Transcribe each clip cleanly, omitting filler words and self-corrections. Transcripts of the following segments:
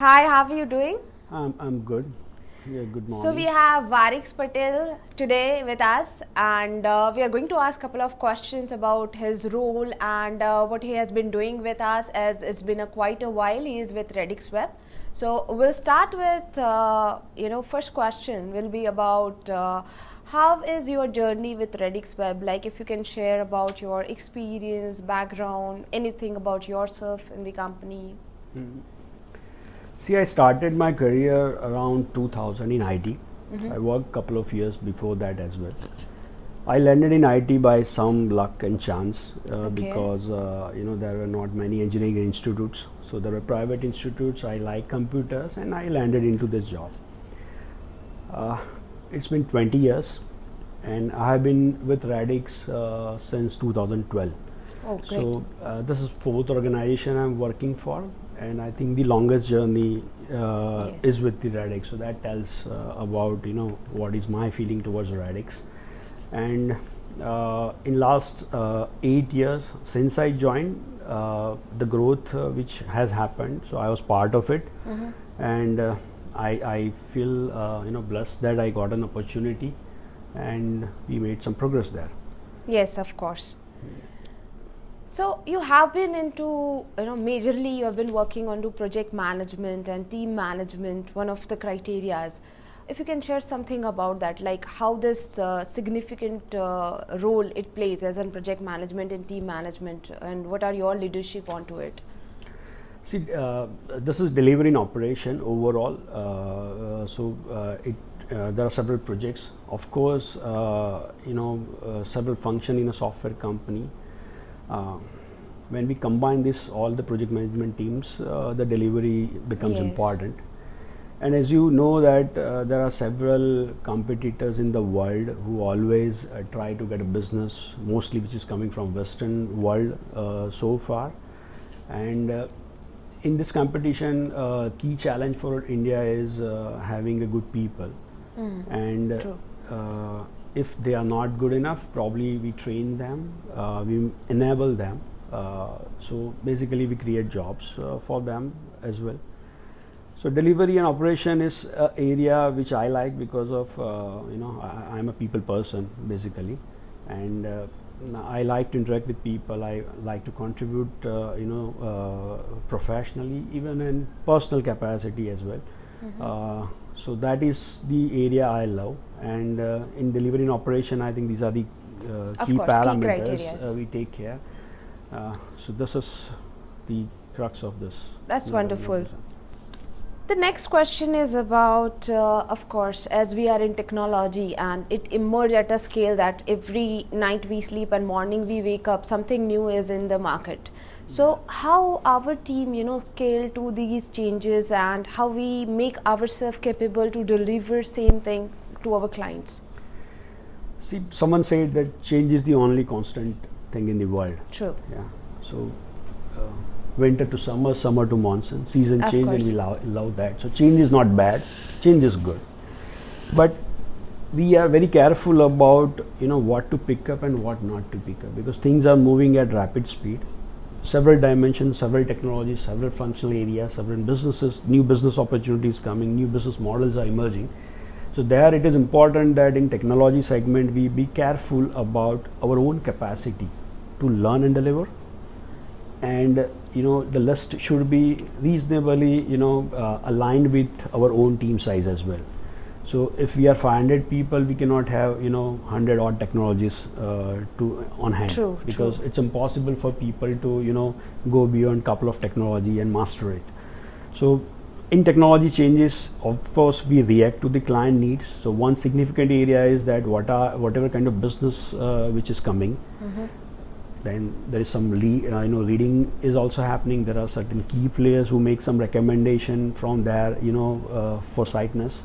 Hi, how are you doing? I'm good. Yeah, good So we morning. have Varix Patel today with us, and we are going to ask a couple of questions about his role and what he has been doing with us. As it's been quite a while, he is with Redix Web. So we'll start with first question will be about how is your journey with Redix Web? Like, if you can share about your experience, background, anything about yourself in the company. See, I started my career around 2000 in IT. So I worked a couple of years before that as well. I landed in IT by some luck and chance because there were not many engineering institutes. So there were private institutes. I like computers, and I landed into this job. It's been 20 years, and I have been with Radix since 2012. Oh, great. So this is fourth organization I'm working for, and I think the longest journey Yes. is with the Radix. So that tells about what is my feeling towards Radix, and in last 8 years since I joined, the growth which has happened. So I was part of it, and I feel blessed that I got an opportunity, and we made some progress there. Yes, of course. So you have been into, majorly you have been working on to project management and team management, one of the criterias. If you can share something about that, like how this significant role it plays as in project management and team management, and what are your leadership onto it? See, this is delivery and operation overall. There are several projects. Of course, several function in a software company. When we combine this, all the project management teams, the delivery becomes Yes. important. And as you know that there are several competitors in the world who always try to get a business, mostly which is coming from Western world so far. And in this competition, key challenge for India is having a good people. And True. if they are not good enough, probably we train them, we enable them. So basically, we create jobs for them as well. So delivery and operation is an area which I like because of I'm a people person basically, and I like to interact with people. I like to contribute, professionally, even in personal capacity as well. So that is the area I love, and in delivery and operation, I think these are the Of key course, key parameters criterias. we take care. So this is the crux of this. That's wonderful. organization. The next question is about, of course, as we are in technology and it emerged at a scale that every night we sleep and morning we wake up, something new is in the market. So how our team, scale to these changes and how we make ourselves capable to deliver same thing to our clients. See, someone said that change is the only constant thing in the world. True. Yeah. So, winter to summer, summer to monsoon, season Of change, course. and we love that. So, change is not bad. Change is good. But we are very careful about what to pick up and what not to pick up, because things are moving at rapid speed. Several dimensions, several technologies, several functional areas, several businesses, new business opportunities coming, new business models are emerging. So there it is important that in technology segment we be careful about our own capacity to learn and deliver, and the list should be reasonably aligned with our own team size as well. So if we are 500 people, we cannot have 100 odd technologies to on hand, True, because true. it's impossible for people to go beyond couple of technology and master it. So in technology changes, of course, we react to the client needs. So one significant area is that whatever kind of business which is coming, then there is some reading is also happening. There are certain key players who make some recommendation from their foresightness,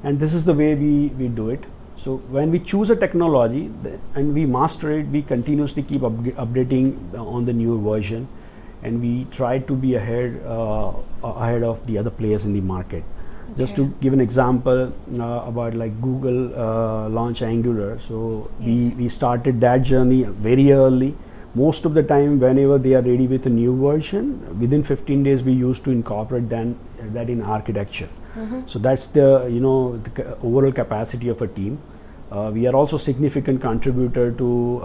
and this is the way we do it. So when we choose a technology and we master it, we continuously keep updating on the newer version, and we try to be ahead of the other players in the market. Just to give an example about like Google launch Angular. So Yes. we started that journey very early, most of the time, whenever they are ready with a new version, within 15 days we used to incorporate that in architecture. So that's the overall capacity of a team. We are also significant contributor to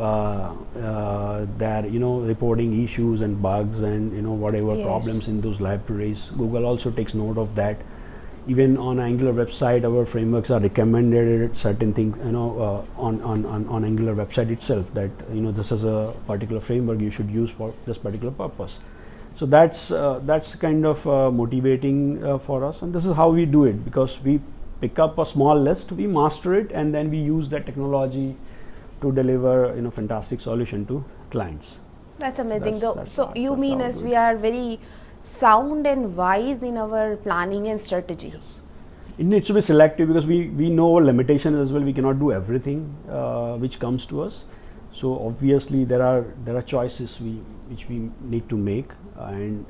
their reporting issues and bugs and whatever Yes. problems in those libraries. Google also takes note of that. Even on Angular website, our frameworks are recommended certain things on Angular website itself, that this is a particular framework you should use for this particular purpose. So that's kind of motivating for us, and this is how we do it, because we pick up a small list, we master it, and then we use that technology to deliver fantastic solution to clients. That's amazing. That's So you that's mean how as we we are very sound and wise in our planning and strategy? Yes. It needs to be selective, because we know our limitations as well. We cannot do everything which comes to us. So obviously there are choices which we need to make, and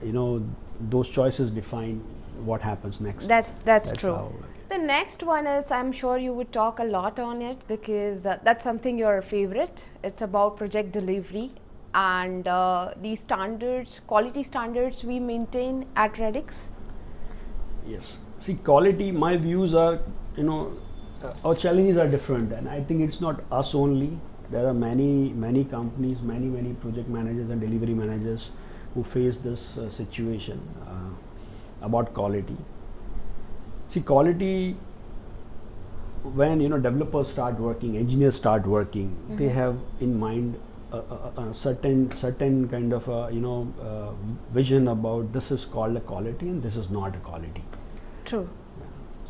those choices define what happens next. That's true. how- The next one is, I'm sure you would talk a lot on it, because that's something your favorite. It's about project delivery and the standards, quality standards we maintain at Redix. Yes. See, quality, my views are, our challenges are different, and I think it's not us only. There are many companies, many project managers and delivery managers who face this situation about quality. See, quality, when developers start working, engineers start working, they have in mind a certain kind of vision about this is called a quality and this is not a quality. True.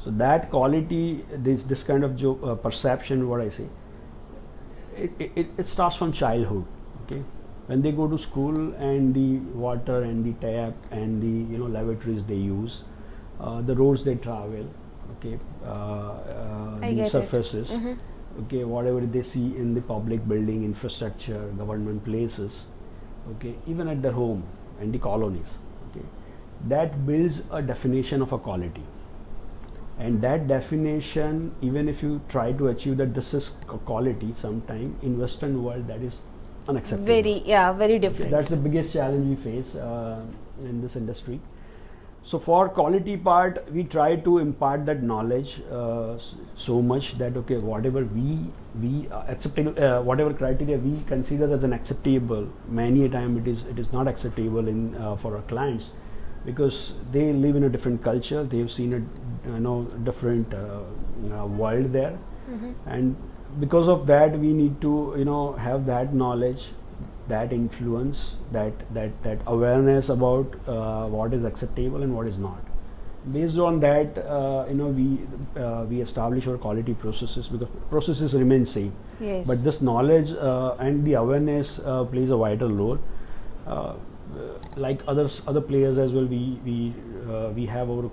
So that quality, this kind of perception, what I say, it starts from childhood. Okay, when they go to school, and the water and the tap and the lavatories they use, the roads they travel, okay, I the get it. surfaces, okay, whatever they see in the public building, infrastructure, government places, okay, even at their home and the colonies, okay, that builds a definition of a quality. And that definition, even if you try to achieve that this is quality, sometime in Western world that is unacceptable. Very different. That's the biggest challenge we face in this industry. So for quality part, we try to impart that knowledge so much that okay, whatever we acceptable, whatever criteria we consider as an acceptable, many a time it is not acceptable in for our clients, because they live in a different culture. They've seen a different world there, and because of that, we need to have that knowledge, that influence, that awareness about what is acceptable and what is not. Based on that, we establish our quality processes, because processes remain same. Yes. But this knowledge and the awareness plays a vital role. Like other players as well, we have our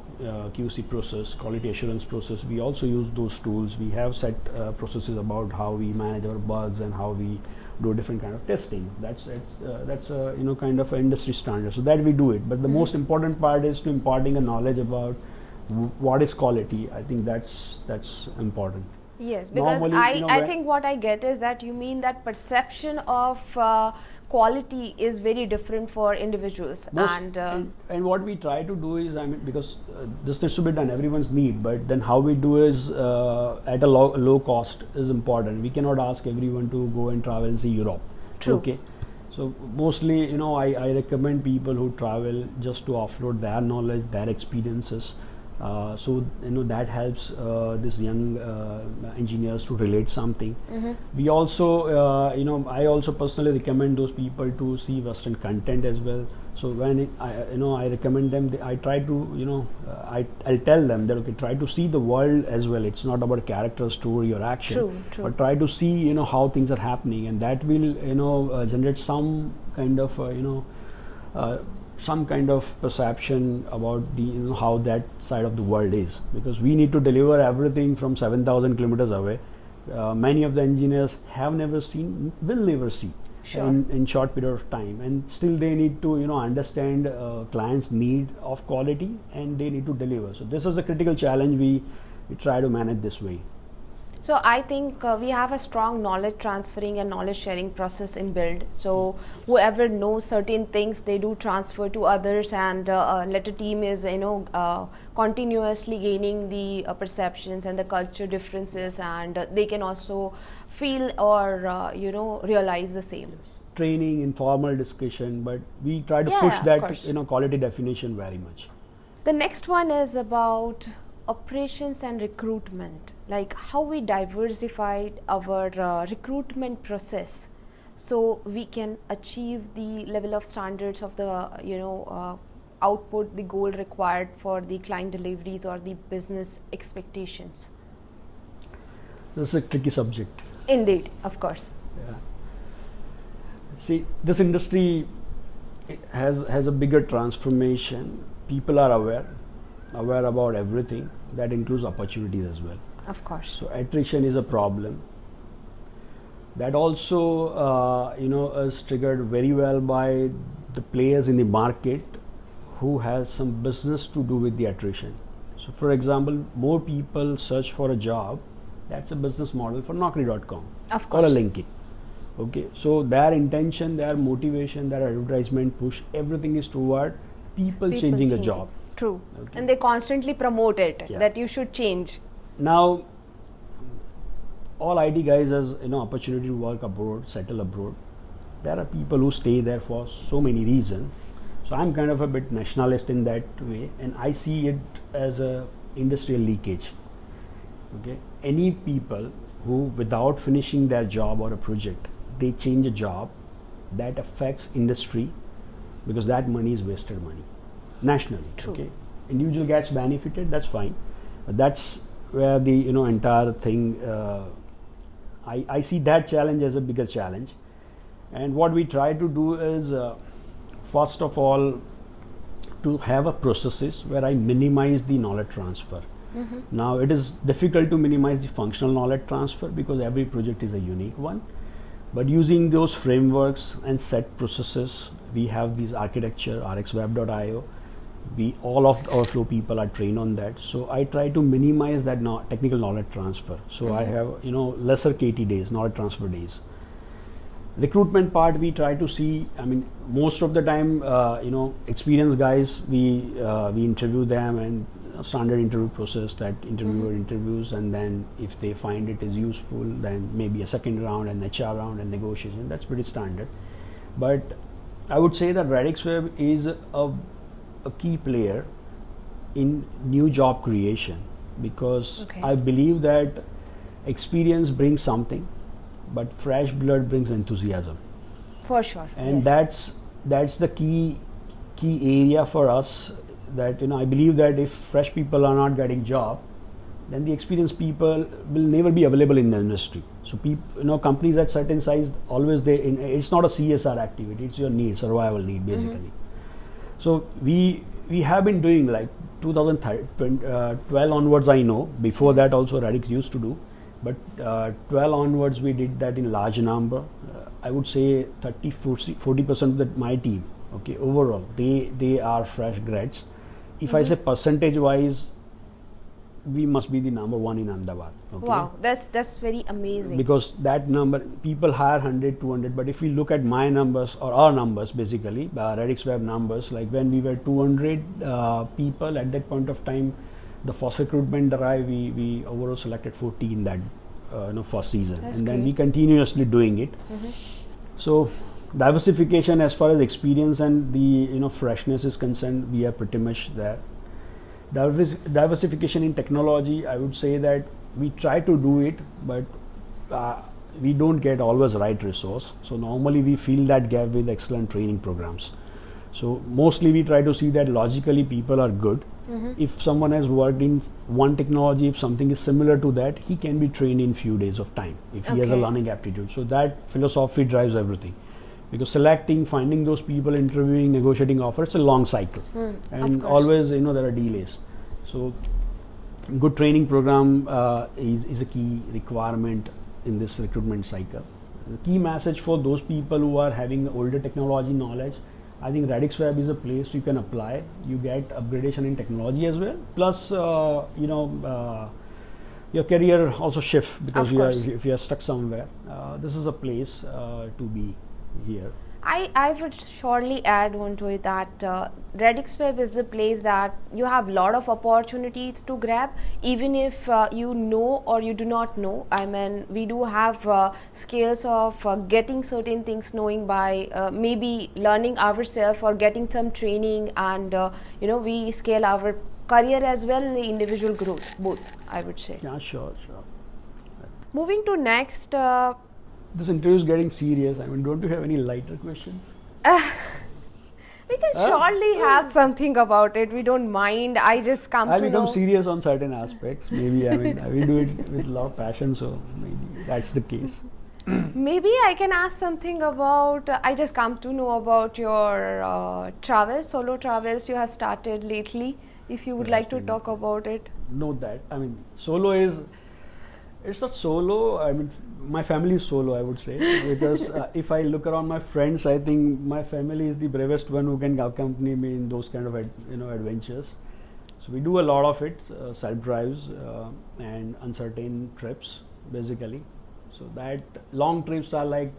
QC process, quality assurance process. We also use those tools. We have set processes about how we manage our bugs and how we do different kind of testing. That's a kind of an industry standard. So that we do it. But the most important part is to imparting a knowledge about what is quality. I think that's important. Yes, because Normally, I think what I get is that you mean that perception of quality is very different for individuals. And what we try to do is, because this needs to be done, everyone's need, but then how we do is at a low cost is important. We cannot ask everyone to go and travel and see Europe. True. Okay. So mostly, I recommend people who travel just to offload their knowledge, their experiences. So that helps these young engineers to relate something. We also, I also personally recommend those people to see Western content as well. So when I recommend them, I try to, I'll tell them that okay, try to see the world as well. It's not about character, story, or action, True. but try to see how things are happening, and that will generate some kind of some kind of perception about the how that side of the world is, because we need to deliver everything from 7,000 kilometers away. Many of the engineers have never seen, will never see. Sure. in short period of time, and still they need to understand clients' need of quality, and they need to deliver. So this is a critical challenge we try to manage this way. So I think we have a strong knowledge transferring and knowledge sharing process in Build. So whoever knows certain things, they do transfer to others, and Letter team is continuously gaining the perceptions and the culture differences, and they can also feel or realize the same. Training, informal discussion, but we try to Yeah, push of that course. quality definition very much. The next one is about operations and recruitment, like how we diversified our recruitment process so we can achieve the level of standards of the output, the goal required for the client deliveries or the business expectations. This is a tricky subject. Indeed, of course. Yeah. See, this industry has a bigger transformation. People are aware about everything. That includes opportunities as well. Of course. So attrition is a problem. That also, is triggered very well by the players in the market who has some business to do with the attrition. So, for example, more people search for a job. That's a business model for Naukri.com Of or a course. LinkedIn. Okay, so their intention, their motivation, their advertisement push, everything is toward people changing a job. True. Okay. And they constantly promote it, Yeah. that you should change. Now, all IT guys has opportunity to work abroad, settle abroad. There are people who stay there for so many reasons. So I'm kind of a bit nationalist in that way, and I see it as a industrial leakage. Okay, any people who, without finishing their job or a project, they change a job, that affects industry because that money is wasted money nationally. True. Okay, individual gets benefited, that's fine, but that's where the entire thing. I see that challenge as a bigger challenge, and what we try to do is first of all to have a processes where I minimize the knowledge transfer. Now it is difficult to minimize the functional knowledge transfer because every project is a unique one, but using those frameworks and set processes, we have these architecture, rxweb.io. All of our flow people are trained on that, so I try to minimize that technical knowledge transfer. So I have lesser KT days, knowledge transfer days. Recruitment part, we try to see, I mean, most of the time experienced guys, we interview them, and standard interview process, that interviewer interviews, and then if they find it is useful, then maybe a second round, an HR round, and negotiation. That's pretty standard. But I would say that RadixWeb is a key player in new job creation, because Okay. I believe that experience brings something, but fresh blood brings enthusiasm, For sure. and yes. that's the key area for us. That I believe that if fresh people are not getting job, then the experienced people will never be available in the industry. So companies at certain size, always it's not a CSR activity, it's your need, survival need basically. So we have been doing like 2012 onwards, I know. Before that also Radix used to do, but 12 onwards we did that in large number. I would say 40% of my team, okay, overall they are fresh grads. If I say percentage wise, we must be the number one in Ahmedabad. Okay? Wow, that's very amazing. Because that number, people hire 100, 200, but if we look at my numbers or our numbers, basically RadixWeb numbers, like when we were 200 people at that point of time, the first recruitment drive, we overall selected 40 in that first season. That's and then great. we continuously doing it. So diversification as far as experience and the freshness is concerned, we are pretty much there. Diversification in technology, I would say that we try to do it, but we don't get always right resource. So normally we fill that gap with excellent training programs. So mostly we try to see that logically people are good. If someone has worked in one technology, if something is similar to that, he can be trained in few days of time if he has a Okay. learning aptitude. So that philosophy drives everything, because selecting, finding those people, interviewing, negotiating offers, it's a long cycle, and course. always there are delays. So good training program is a key requirement in this recruitment cycle. The key message for those people who are having older technology knowledge, I think RadixWeb is a place you can apply. You get upgradation in technology as well, plus your career also shift because Of you are, course. if you are stuck somewhere. This is a place to be here. I would surely add on to it that Radix Web is the place that you have a lot of opportunities to grab, even if you know or you do not know. I mean, we do have skills of getting certain things knowing by maybe learning ourselves or getting some training, and we scale our career as well in the individual growth, both, I would say. Yeah, sure. Moving to next. This interview is getting serious. I mean, don't you have any lighter questions? We can surely have something about it. We don't mind. I just come I to become know. serious on certain aspects. Maybe, I mean, I will do it with a lot of passion, so maybe that's the case. Maybe I can ask something about. I just come to know about your travels, solo travels you have started lately. If you would Yes, like to maybe. talk about it. Note that. I mean, solo is. It's not solo. I mean, my family is solo, I would say, because if I look around my friends, I think my family is the bravest one who can accompany me in those kind of adventures. So we do a lot of it, self drives and uncertain trips, basically. So that long trips are like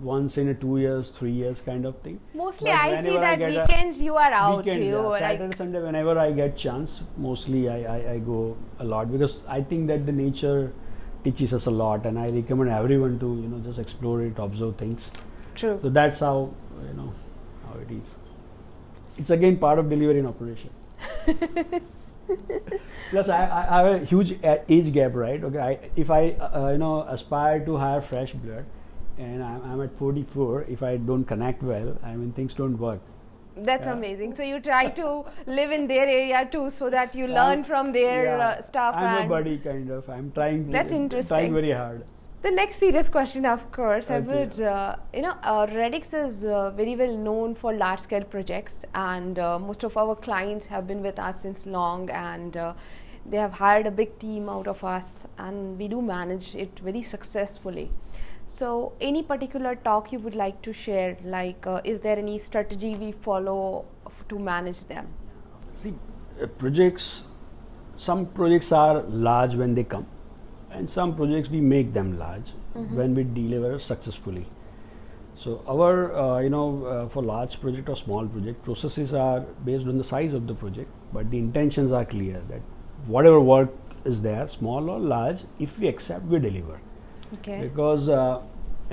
once in a 2 years, 3 years kind of thing. Mostly, But I see whenever I that get a weekends you are out. weekends, You yeah, like Saturday, Sunday, whenever I get chance, mostly I go a lot because I think that the nature teaches us a lot, and I recommend everyone to just explore it, observe things. true. So that's how how it is. It's again part of delivery and operation. Plus, I have a huge age gap, right? Okay, if I aspire to hire fresh blood, and I'm at 44, if I don't connect well, I mean things don't work. That's Yeah. amazing. So you try to live in their area too, so that you learn from their Yeah, stuff. I'm a and buddy kind of. I'm trying. That's interesting. Trying very hard. The next serious question, of course, I Okay. would, Radix is very well known for large scale projects, and most of our clients have been with us since long, and they have hired a big team out of us, and we do manage it very successfully. So, any particular talk you would like to share? Like, is there any strategy we follow to manage them? See, projects. Some projects are large when they come, and some projects we make them large when we deliver successfully. So our for large project or small project, processes are based on the size of the project, but the intentions are clear that whatever work is there, small or large, if we accept, we deliver. Okay. Because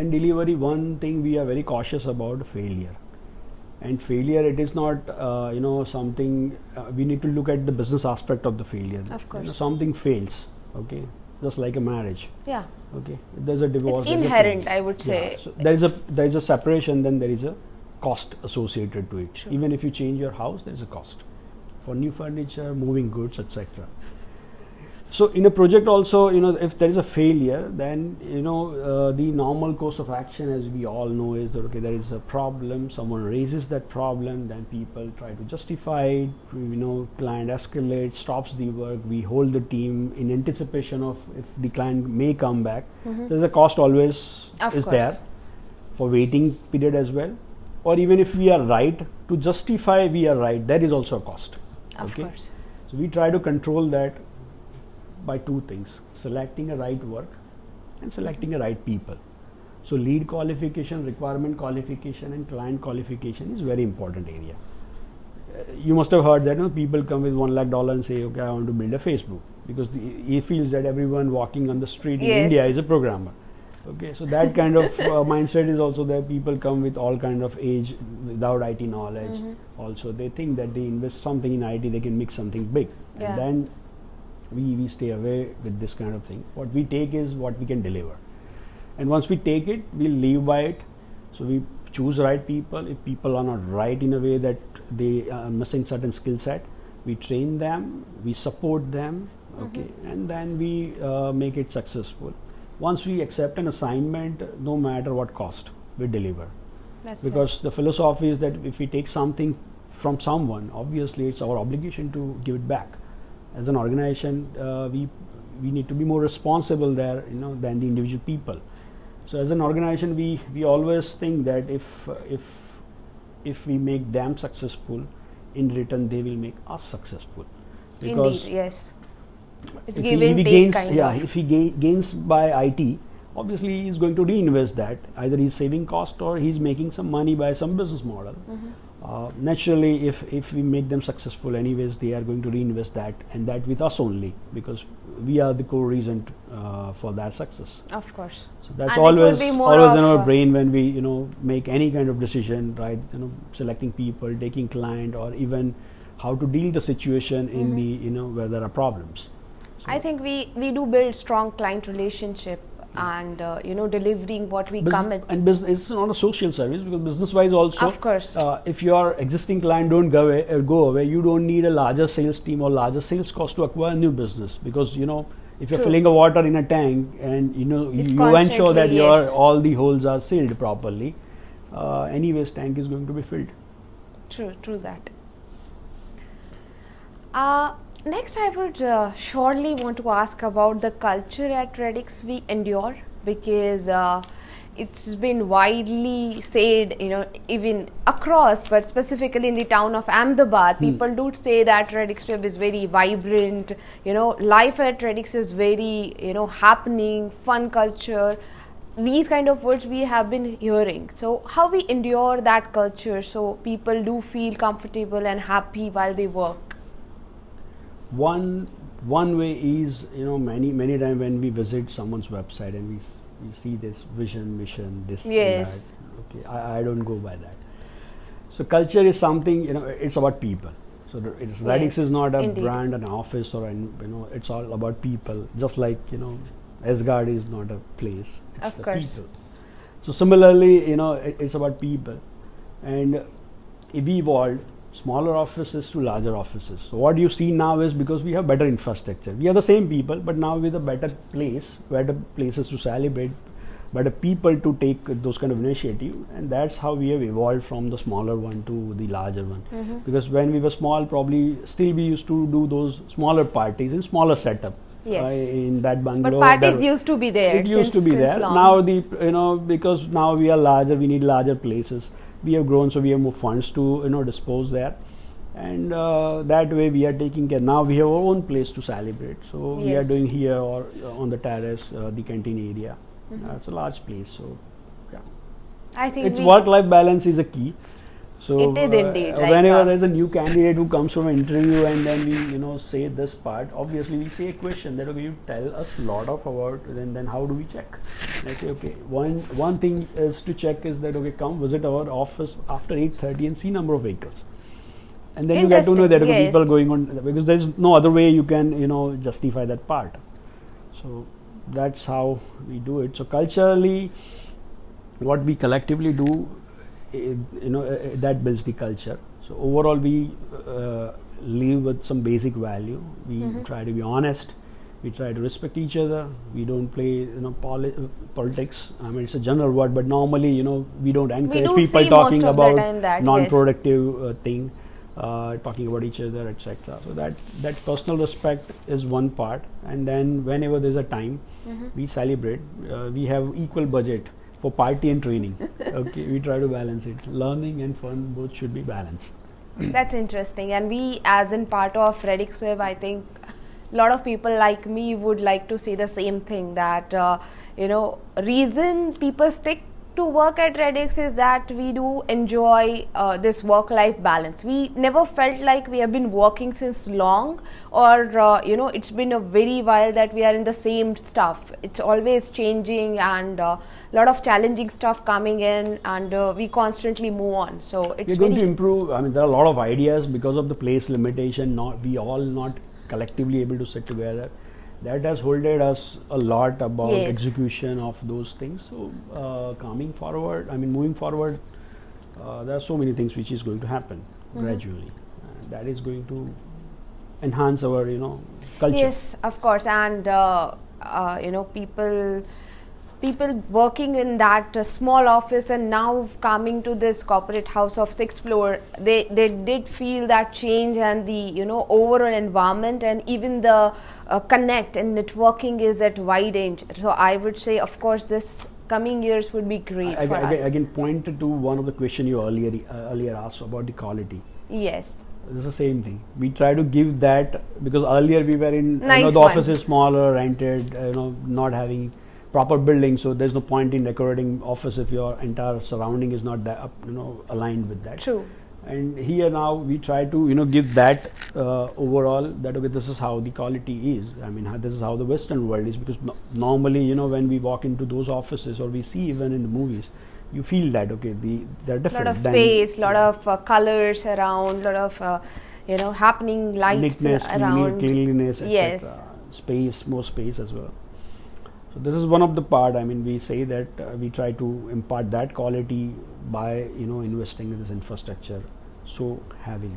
in delivery, one thing we are very cautious about: failure. And failure, it is not something we need to look at the business aspect of the failure. Of course. Something fails, okay, just like a marriage. Yeah. Okay, if there's a divorce. It's there's a inherent, pain. I would say. Yeah, so there is a separation, then there is a cost associated to it. Sure. Even if you change your house, there is a cost for new furniture, moving goods, etc. So in a project also, if there is a failure, then the normal course of action, as we all know, is that okay, there is a problem. Someone raises that problem, then people try to justify it. Client escalates, stops the work. We hold the team in anticipation of if the client may come back. There's a cost always Of is course. there for waiting period as well, or even if we are right, to justify we are right, there is also a cost. Of Okay, course. so we try to control that by two things: selecting a right work and selecting a right people. So lead qualification, requirement qualification, and client qualification is very important area. You must have heard that people come with $1 lakh and say, okay, I want to build a Facebook, because he feels that everyone walking on the street in Yes. India is a programmer. Okay, so that kind of mindset is also there. People come with all kind of age without IT knowledge. Also, they think that they invest something in IT, they can make something big, Yeah. and then we stay away with this kind of thing. What we take is what we can deliver, and once we take it, we live by it. So we choose right people. If people are not right in a way that they are missing certain skill set, we train them, we support them, okay, and then we make it successful. Once we accept an assignment, no matter what cost, we deliver. That's Because the philosophy is that if we take something from someone, obviously it's our obligation to give it back. As an organization, we need to be more responsible there, than the individual people. So as an organization, we always think that if we make them successful, in return they will make us successful. Because Indeed, yes. It's if give he, and if he take gains, kind yeah, of. if he gains by IT, obviously he's going to reinvest that. Either he's saving cost or he's making some money by some business model. Naturally, if we make them successful, anyways, they are going to reinvest that, and that with us only, because we are the core reason for that success. Of course. So that's And it would always be more always in of our brain when we make any kind of decision, right? Selecting people, taking client, or even how to deal the situation in the where there are problems. So I think we do build strong client relationship and delivering what we commit. And business, it's not a social service, because business wise also, Of course. if your existing client don't go away, you don't need a larger sales team or larger sales cost to acquire new business, because if you're True. filling a water in a tank and you ensure that constantly, your yes. all the holes are sealed properly, anyways tank is going to be filled. True that. Next, I would surely want to ask about the culture at Redix we endure, because it's been widely said, even across, but specifically in the town of Ahmedabad, people do say that Redix Web is very vibrant. Life at Redix is very, happening, fun culture. These kind of words we have been hearing. So how we endure that culture so people do feel comfortable and happy while they work? One way is many times when we visit someone's website and we see this vision, mission, this Yes. and that. Okay, I don't go by that. So culture is something, it's about people. So Radix is not a indeed. brand, an office, or it's all about people. Just like Asgard is not a place, it's Of the course. people. So similarly, it's about people, and we evolved smaller offices to larger offices. So what you see now is, because we have better infrastructure, we are the same people, but now with a better places to celebrate, better people to take those kind of initiative, and that's how we have evolved from the smaller one to the larger one. Because when we were small, probably still we used to do those smaller parties in smaller setup. Yes. In that bungalow. But parties used to be there. It used to be since there. long. Now because now we are larger, we need larger places. We have grown, so we have more funds to dispose there, and that way we are taking care. Now we have our own place to celebrate. So we are Yes. doing here or on the terrace, the canteen area. It's a large place, so yeah. I think It's work-life balance is a key. So It is indeed, like, whenever there's a new candidate who comes from an interview, and then we say this part, obviously we say a question that, okay, you tell us a lot of about, then how do we check? And I say, okay, one thing is to check is that, okay, come visit our office after 8:30 and see number of vehicles, and then you get to know that, okay, Interesting, people yes. going on, because there is no other way you can justify that part. So that's how we do it. So culturally, what we collectively do, that builds the culture. So overall, we live with some basic value. We try to be honest. We try to respect each other. We don't play politics. I mean, it's a general word, but normally we don't encourage do people see talking most of the about time that, yes. non-productive thing, talking about each other, etc. So that personal respect is one part, and then whenever there's a time, we celebrate. We have equal budget for party and training. Okay, we try to balance it. Learning and fun both should be balanced. That's interesting. And we, as in part of Redix Web, I think a lot of people like me would like to say the same thing, that reason people stick to work at Redix is that we do enjoy this work-life balance. We never felt like we have been working since long, or it's been a very while that we are in the same stuff. It's always changing, and a lot of challenging stuff coming in, and we constantly move on. So it's We're going to very improve. I mean, there are a lot of ideas because of the place limitation. We all not collectively able to sit together. That has holded us a lot about Yes. execution of those things. So moving forward, there are so many things which is going to happen gradually. That is going to enhance our culture. Yes, of course, and people working in that small office and now coming to this corporate house of 6th floor, they did feel that change, and the overall environment, and even the connect and networking is at wide range. So I would say, of course, this coming years would be great for us. I can point to one of the question you earlier asked about the quality. Yes. It's the same thing. We try to give that because earlier we were in Nice the one. office is smaller, rented, not having proper building. So there's no point in decorating office if your entire surrounding is not that aligned with that. True. And here now we try to give that overall that okay, this is how the quality is. I mean, this is how the Western world is, because normally when we walk into those offices or we see even in the movies, you feel that okay, they're different. Lot of space, lot of colors around, lot of happening lights neatness, around. cleanliness, etc. Yes. Space, more space as well. So this is one of the part. I mean, we say that we try to impart that quality by investing in this infrastructure so heavily.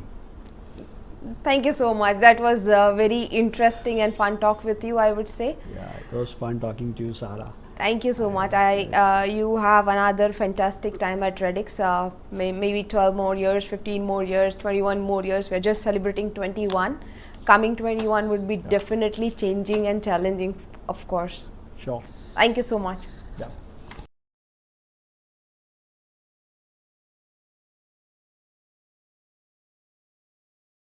Thank you so much. That was a very interesting and fun talk with you, I would say. Yeah, it was fun talking to you, Sarah. Thank you so much. You have another fantastic time at Redix. Maybe 12 more years, 15 more years, 21 more years. We're just celebrating 21. Coming 21 would be definitely changing and challenging, of course. Sure. Thank you so much.